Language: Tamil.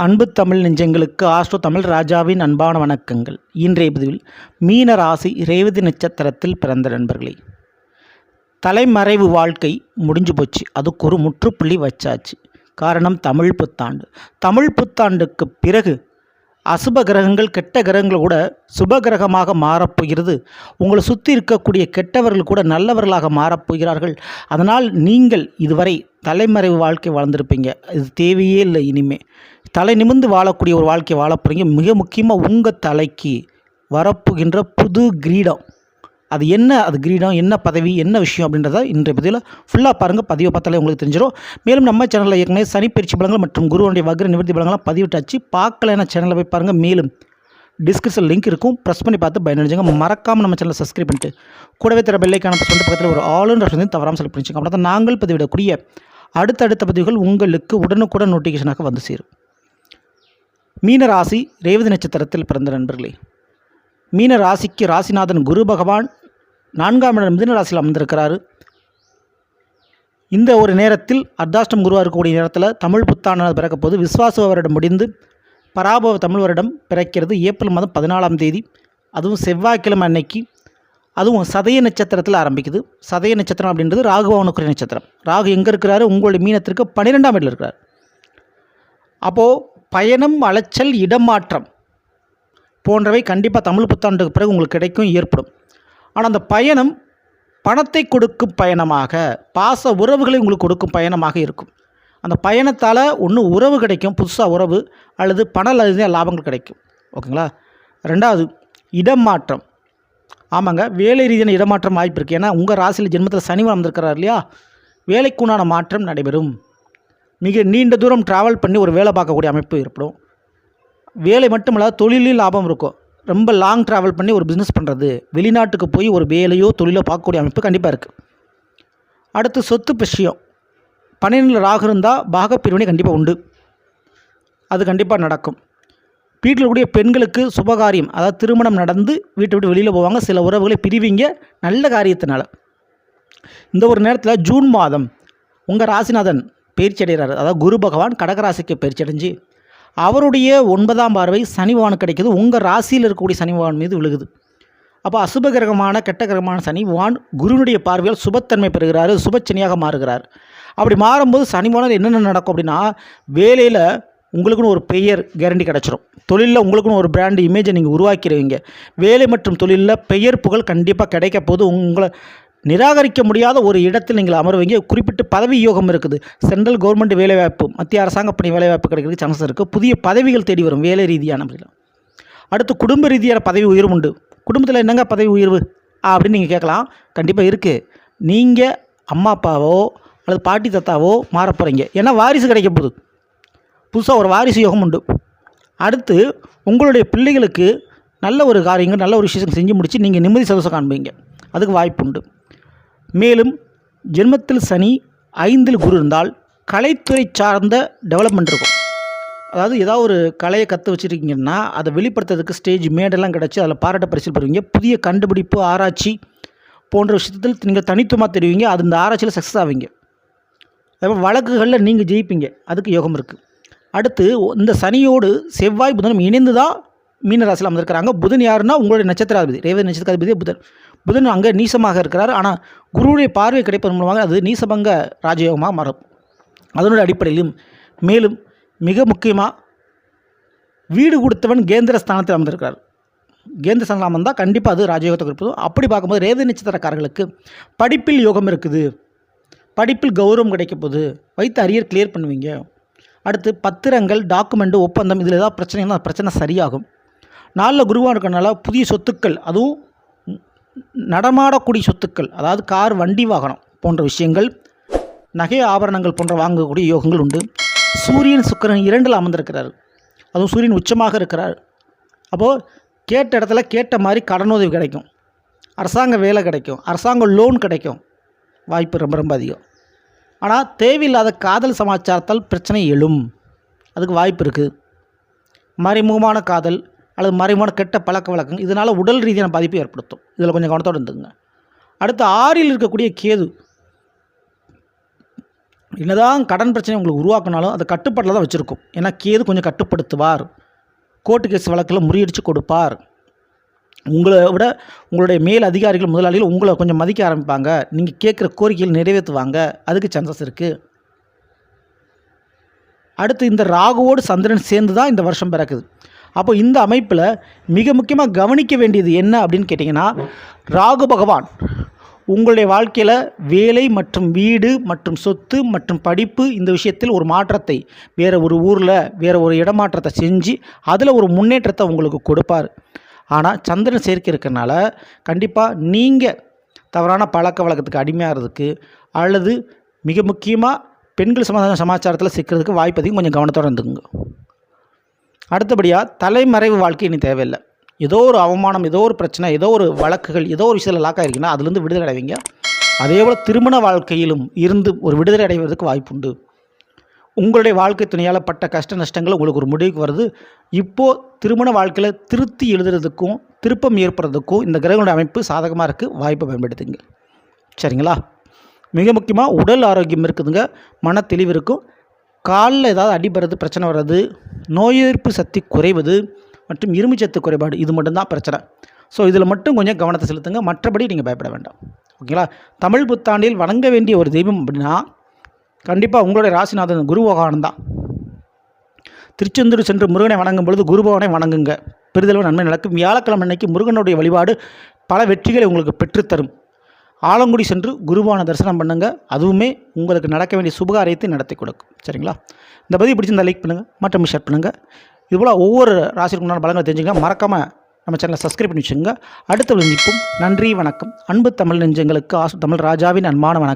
அன்பு தமிழ் நெஞ்சங்களுக்கு ஆஸ்ட்ரோ தமிழ் ராஜாவின் அன்பான வணக்கங்கள். இன்றைய பதிவில் மீன ராசி ரேவதி நட்சத்திரத்தில் பிறந்த நண்பர்களே, தலைமறைவு வாழ்க்கை முடிஞ்சு போச்சு. அதுக்கு ஒரு முற்றுப்புள்ளி வச்சாச்சு. காரணம் தமிழ் புத்தாண்டு. தமிழ் புத்தாண்டுக்கு பிறகு அசுப கிரகங்கள் கெட்ட கிரகங்கள் கூட சுப கிரகமாக மாறப்போகிறது. உங்களை சுற்றி இருக்கக்கூடிய கெட்டவர்கள் கூட நல்லவர்களாக மாறப்போகிறார்கள். அதனால் நீங்கள் இதுவரை தலைமறைவு வாழ்க்கை வாழ்ந்திருப்பீங்க. இது தேவையே இல்லை. இனிமேல் தலை நிமிர்ந்து வாழக்கூடிய ஒரு வாழ்க்கை வாழப்போகிறீங்க. மிக முக்கியமாக உங்கள் தலைக்கு வரப்போகின்ற புது கிரீடம், அது என்ன, அது கிரீடம் என்ன, பதவி என்ன விஷயம் அப்படின்றத இன்றைய பதிவில் ஃபுல்லாக பாருங்கள். பதிவை பார்த்தாலே உங்களுக்கு தெரிஞ்சிடும். மேலும் நம்ம சேனலில் ஏற்கனவே சனிப்பயிற்சி பலங்கள் மற்றும் குருவனுடைய வக்ர நிவர்த்தி பலங்கள்லாம் பதிவிட்டாச்சு. பார்க்கலன்னா சேனலில் போய் பாருங்கள். மேலும் டிஸ்கிரிப்ஷன் லிங்க் இருக்கும், ப்ரெஸ் பண்ணி பார்த்து பயனடைஞ்சுங்க. மறக்காமல் நம்ம சேனலை சப்ஸ்கிரைப் பண்ணிட்டு கூடவே தர பெல்லைக்கான ப்ரெஸ் பண்ணிட்டு பக்கத்தில் ஒரு ஆளுன்ற வந்து தவறாமல் செலக்ட் பண்ணிச்சுங்க. அப்படின்னா நாங்கள் பதிவிடக்கூடிய அடுத்தடுத்த பதிவுகள் உங்களுக்கு உடனுக்குடன் நோட்டிஃபிகேஷனாக வந்து சேரும். மீன ராசி ரேவதி நட்சத்திரத்தில் பிறந்த நண்பர்களே, மீன ராசிக்கு ராசிநாதன் குரு பகவான் 4ஆம் இடம் மிதுன ராசியில் அமர்ந்திருக்கிறாரு. இந்த ஒரு நேரத்தில் அர்த்தாஷ்டம் குருவாக இருக்கக்கூடிய நேரத்தில் தமிழ் புத்தாண்டு பிறக்க போது விஸ்வாச வருடம் முடிந்து பராபவ தமிழ் வருடம் பிறக்கிறது. ஏப்ரல் மாதம் 14ஆம் தேதி, அதுவும் செவ்வாய்க்கிழமை அன்னைக்கு, அதுவும் சதய நட்சத்திரத்தில் ஆரம்பிக்குது. சதய நட்சத்திரம் அப்படின்றது ராகுபவனுக்குரிய நட்சத்திரம். ராகு எங்கே இருக்கிறாரு? உங்களுடைய மீனத்திற்கு 12ஆம் இடத்தில் இருக்கிறார். அப்போது பயணம், அலைச்சல், இடமாற்றம் போன்றவை கண்டிப்பாக தமிழ் புத்தாண்டுக்கு பிறகு உங்களுக்கு கிடைக்கும், ஏற்படும். ஆனால் அந்த பயணம் பணத்தை கொடுக்கும் பயணமாக, பாச உறவுகளை உங்களுக்கு கொடுக்கும் பயணமாக இருக்கும். அந்த பயணத்தால் ஒன்று உறவு கிடைக்கும், புதுசாக உறவு, அல்லது பண லாபங்கள் கிடைக்கும். ஓகேங்களா? ரெண்டாவது, இடம் மாற்றம். ஆமாங்க, வேலை ரீதியான இடமாற்றம் வாய்ப்பு இருக்குது. ஏன்னா உங்கள் ராசியில் ஜென்மத்தில் சனி வந்திருக்கிறார் இல்லையா? வேலைக்குண்டான மாற்றம் நடைபெறும். மிக நீண்ட தூரம் ட்ராவல் பண்ணி ஒரு வேலை பார்க்கக்கூடிய அமைப்பு ஏற்படும். வேலை மட்டுமல்ல, தொழிலில் லாபம் இருக்கும். ரொம்ப லாங் ட்ராவல் பண்ணி ஒரு பிஸ்னஸ் பண்ணுறது, வெளிநாட்டுக்கு போய் ஒரு வேலையோ தொழிலோ பார்க்கக்கூடிய அமைப்பு கண்டிப்பாக இருக்குது. அடுத்து சொத்து விஷயம். 12 ராகு இருந்தால் பாகப்பிரிவினை கண்டிப்பாக உண்டு, அது கண்டிப்பாக நடக்கும். வீட்டில் கூடிய பெண்களுக்கு சுபகாரியம், அதாவது திருமணம் நடந்து வீட்டை விட்டு வெளியில் போவாங்க. சில உறவுகளை பிரிவிங்க நல்ல காரியத்தினால. இந்த ஒரு நேரத்தில் ஜூன் மாதம் உங்கள் ராசிநாதன் பயிற்சி அடைகிறார். அதாவது குரு பகவான் கடகராசிக்கு பயிற்சி அடைஞ்சு அவருடைய 9ஆம் பார்வை சனி பகவானுக்கு கிடைக்கிது. உங்கள் ராசியில் இருக்கக்கூடிய சனி பகவான் மீது விழுகுது. அப்போ அசுப கிரகமான கெட்ட கிரகமான சனி பகவான் குருனுடைய பார்வையால் சுபத்தன்மை பெறுகிறார், சுபச்சனியாக மாறுகிறார். அப்படி மாறும்போது சனி பகவான் என்னென்ன நடக்கும் அப்படின்னா, வேலையில் உங்களுக்குன்னு ஒரு பெயர் கேரண்டி கிடச்சிரும். தொழிலில் உங்களுக்குன்னு ஒரு பிராண்டு இமேஜை நீங்கள் உருவாக்கிடுவீங்க. வேலை மற்றும் தொழிலில் பெயர் புகழ் கண்டிப்பாக கிடைக்க போது உங்களை நிராகரிக்க முடியாத ஒரு இடத்தில் நீங்கள் அமர்வீங்க. குறிப்பிட்ட பதவி யோகம் இருக்குது. சென்ட்ரல் கவர்மெண்ட் வேலைவாய்ப்பு, மத்திய அரசாங்க பணி வேலைவாய்ப்பு கிடைக்கிறதுக்கு சான்சஸ் இருக்குது. புதிய பதவிகள் தேடி வரும் வேலை ரீதியான முறையில். அடுத்து குடும்ப ரீதியான பதவி உயர்வு உண்டு. குடும்பத்தில் என்னங்க பதவி உயர்வு அப்படின்னு நீங்கள் கேட்கலாம். கண்டிப்பாக இருக்குது. நீங்கள் அம்மா அப்பாவோ அல்லது பாட்டி தாத்தாவோ மாற போகிறீங்க. ஏன்னா வாரிசு கிடைக்க போகுது. புதுசாக ஒரு வாரிசு யோகம் உண்டு. அடுத்து உங்களுடைய பிள்ளைகளுக்கு நல்ல ஒரு காரியங்கள், நல்ல ஒரு விஷயம் செஞ்சு முடித்து நீங்கள் நிம்மதி சந்தோஷம் காண்பீங்க. அதுக்கு வாய்ப்பு உண்டு. மேலும் ஜென்மத்தில் சனி 5இல் குரு இருந்தால் கலைத்துறை சார்ந்த டெவலப்மெண்ட் இருக்கும். அதாவது ஏதாவது ஒரு கலையை கற்று வச்சுருக்கீங்கன்னா அதை வெளிப்படுத்துறதுக்கு ஸ்டேஜ் மேடெல்லாம் கிடச்சி அதில் பாராட்ட பரிசு பெறுவீங்க. புதிய கண்டுபிடிப்பு, ஆராய்ச்சி போன்ற விஷயத்தில் நீங்கள் தனித்துவமாக தெரிவிங்க. அது இந்த ஆராய்ச்சியில் சக்ஸஸ் ஆவீங்க. அதேபோல் வழக்குகளில் நீங்கள் ஜெயிப்பீங்க. அதுக்கு யோகம் இருக்குது. அடுத்து இந்த சனியோடு செவ்வாய் புதனும் இணைந்து தான் மீனராசியில் அமர்ந்திருக்கிறாங்க. புதன் யாருன்னா உங்களுடைய நட்சத்திராதிபதி, ரேவதி நட்சத்திராதிபதியே புதன். புதன் அங்கே நீசமாக இருக்கிறார். ஆனால் குருவுடைய பார்வை கிடைப்பதன் மூலமாக அது நீசபங்க ராஜயோகமாக மாறும். அதனுடைய அடிப்படையிலும் மேலும் மிக முக்கியமாக வீடு கொடுத்தவன் கேந்திர ஸ்தானத்தில் அமர்ந்திருக்கிறார். கேந்திர ஸ்தானம் வந்தால் கண்டிப்பாக அது ராஜயோகத்தை கொடுப்பதும். அப்படி பார்க்கும்போது ரேவதி நட்சத்திரக்காரர்களுக்கு படிப்பில் யோகம் இருக்குது. படிப்பில் கௌரவம் கிடைக்க போகுது. வைத்து அரியர் கிளியர் பண்ணுவீங்க. அடுத்து பத்திரங்கள், டாக்குமெண்ட்டு, ஒப்பந்தம், இதில் ஏதாவது பிரச்சனைனா அந்த பிரச்சனை சரியாகும். நாளில் குருவாக இருக்கிறனால புதிய சொத்துக்கள், அதுவும் நடமாடக்கூடிய சொத்துக்கள், அதாவது கார், வண்டி, வாகனம் போன்ற விஷயங்கள், நகை ஆபரணங்கள் போன்ற வாங்கக்கூடிய யோகங்கள் உண்டு. சூரியன் சுக்கிரன் 2இல் அமர்ந்திருக்கிறார். அதுவும் சூரியன் உச்சமாக இருக்கிறார். அப்போது கேட்ட இடத்துல கேட்ட மாதிரி கடனுதவி கிடைக்கும். அரசாங்க வேலை கிடைக்கும். அரசாங்க லோன் கிடைக்கும். வாய்ப்பு ரொம்ப ரொம்ப அதிகம். ஆனால் தேவையில்லாத காதல் சமாச்சாரத்தால் பிரச்சனை எழும். அதுக்கு வாய்ப்பு இருக்குது. மறைமுகமான காதல் அல்லது மறைமுகமான கெட்ட பழக்க வழக்கங்கள் இதனால் உடல் ரீதியான பாதிப்பு ஏற்படுத்தும். இதில் கொஞ்சம் கவனத்தோடு இருந்துங்க. அடுத்து 6இல் இருக்கக்கூடிய கேது என்னதான் கடன் பிரச்சனை உங்களுக்கு உருவாக்கினாலும் அதை கட்டுப்பாட்டில் தான் வச்சுருக்கும். ஏன்னா கேது கொஞ்சம் கட்டுப்படுத்துவார். கோர்ட்டு கேஸ் வழக்கில் முறியடித்து கொடுப்பார். உங்களை விட உங்களுடைய மேல் அதிகாரிகள் முதலாளிகள் உங்களை கொஞ்சம் மதிக்க ஆரம்பிப்பாங்க. நீங்கள் கேட்குற கோரிக்கைகள் நிறைவேற்றுவாங்க. அதுக்கு சான்சஸ் இருக்குது. அடுத்து இந்த ராகுவோடு சந்திரன் சேர்ந்து தான் இந்த வருஷம் பிறக்குது. அப்போ இந்த அமைப்பில் மிக முக்கியமாக கவனிக்க வேண்டியது என்ன அப்படின்னு கேட்டிங்கன்னா, ராகு பகவான் உங்களுடைய வாழ்க்கையில் வேலை மற்றும் வீடு மற்றும் சொத்து மற்றும் படிப்பு இந்த விஷயத்தில் ஒரு மாற்றத்தை, வேறு ஒரு ஊரில் வேறு ஒரு இடமாற்றத்தை செஞ்சு அதில் ஒரு முன்னேற்றத்தை உங்களுக்கு கொடுப்பார். ஆனால் சந்திரன் சேர்க்கை இருக்கிறனால கண்டிப்பாக நீங்கள் தவறான பழக்க வழக்கத்துக்கு அடிமையாகிறதுக்கு அல்லது மிக முக்கியமாக பெண்கள் சமாச்சாரத்தில் சிக்கிறதுக்கு வாய்ப்பு அதிகம். கொஞ்சம் கவனத்தோடு இருந்துங்க. அடுத்தபடியாக தலைமறைவு வாழ்க்கை இனி தேவையில்லை. ஏதோ ஒரு அவமானம், ஏதோ ஒரு பிரச்சனை, ஏதோ ஒரு வழக்குகள், ஏதோ ஒரு விஷயத்தில் லாக் ஆகிருக்குன்னா அதுலேருந்து விடுதலை அடைவீங்க. அதே போல் திருமண வாழ்க்கையிலும் இருந்து ஒரு விடுதலை அடைவதற்கு வாய்ப்புண்டு. உங்களுடைய வாழ்க்கை துணையால் பட்ட கஷ்ட நஷ்டங்கள் உங்களுக்கு ஒரு முடிவுக்கு வருது. இப்போது திருமண வாழ்க்கையில் திருத்தி எழுதுறதுக்கும் திருப்பம் ஏற்படுறதுக்கும் இந்த கிரகங்களுடைய அமைப்பு சாதகமாக இருக்குது. வாய்ப்பை பயன்படுத்துங்க. சரிங்களா? மிக முக்கியமாக உடல் ஆரோக்கியம் இருக்குதுங்க. மன தெளிவு இருக்கும். காலில் ஏதாவது அடிபடுறது, பிரச்சனை வர்றது, நோய் எதிர்ப்பு சக்தி குறைவது மற்றும் இரும்புச்சத்து குறைபாடு, இது மட்டும்தான் பிரச்சனை. ஸோ இதில் மட்டும் கொஞ்சம் கவனத்தை செலுத்துங்க. மற்றபடி நீங்கள் பயப்பட வேண்டாம். ஓகேங்களா? தமிழ் புத்தாண்டில் வணங்க வேண்டிய ஒரு தெய்வம் அப்படின்னா கண்டிப்பாக உங்களுடைய ராசிநாதன் குரு பகவான் தான். திருச்செந்தூர் சென்று முருகனை வணங்கும் பொழுது குரு பகவானை வணங்குங்க. பெரிதளவு நன்மை நடக்கும். வியாழக்கிழமை அன்னைக்கு முருகனுடைய வழிபாடு பல வெற்றிகளை உங்களுக்கு பெற்றுத்தரும். ஆலங்குடி சென்று குருவான தரிசனம் பண்ணுங்க. அதுவுமே உங்களுக்கு நடக்க வேண்டிய சுபகாரியத்தை நடத்தி கொடுக்கும். சரிங்களா? இந்த பதிவு பிடிச்சிருந்தா லைக் பண்ணுங்கள், மற்றும் ஷேர் பண்ணுங்கள். இதுபோல் ஒவ்வொரு ராசிக்கு உண்டான பலங்களை தெரிஞ்சுங்க. மறக்காமல் நம்ம சேனலை சப்ஸ்கிரைப் பண்ணி வச்சுக்கோங்க. அடுத்த நிற்போம். நன்றி, வணக்கம். அன்பு தமிழ் நெஞ்சங்களுக்கு ஆசு தமிழ் ராஜாவின் அன்பான வணக்கம்.